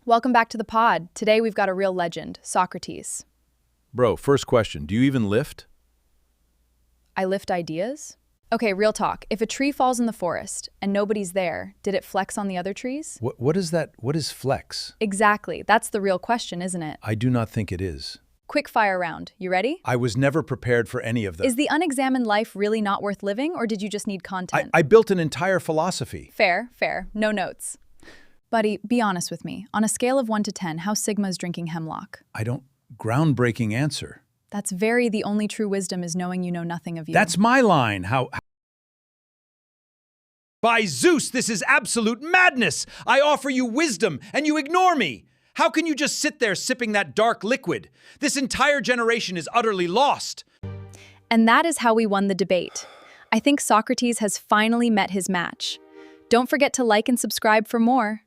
Welcome back to the pod. Today we've got a real legend, Socrates. Bro, first question. Do you even lift? I lift ideas? Okay, real talk. If a tree falls in the forest and nobody's there, did it flex on the other trees? What is that? What is flex? Exactly. That's the real question, isn't it? I do not think it is. Quick fire round. You ready? I was never prepared for any of that. Is the unexamined life really not worth living, or did you just need content? I built an entire philosophy. Fair, fair. No notes. Buddy, be honest with me. On a scale of 1 to 10, how Sigma is drinking hemlock? I don't... Groundbreaking answer. That's the only true wisdom is knowing you know nothing of you. That's my line. By Zeus, this is absolute madness! I offer you wisdom, and you ignore me! How can you just sit there sipping that dark liquid? This entire generation is utterly lost! And that is how we won the debate. I think Socrates has finally met his match. Don't forget to like and subscribe for more.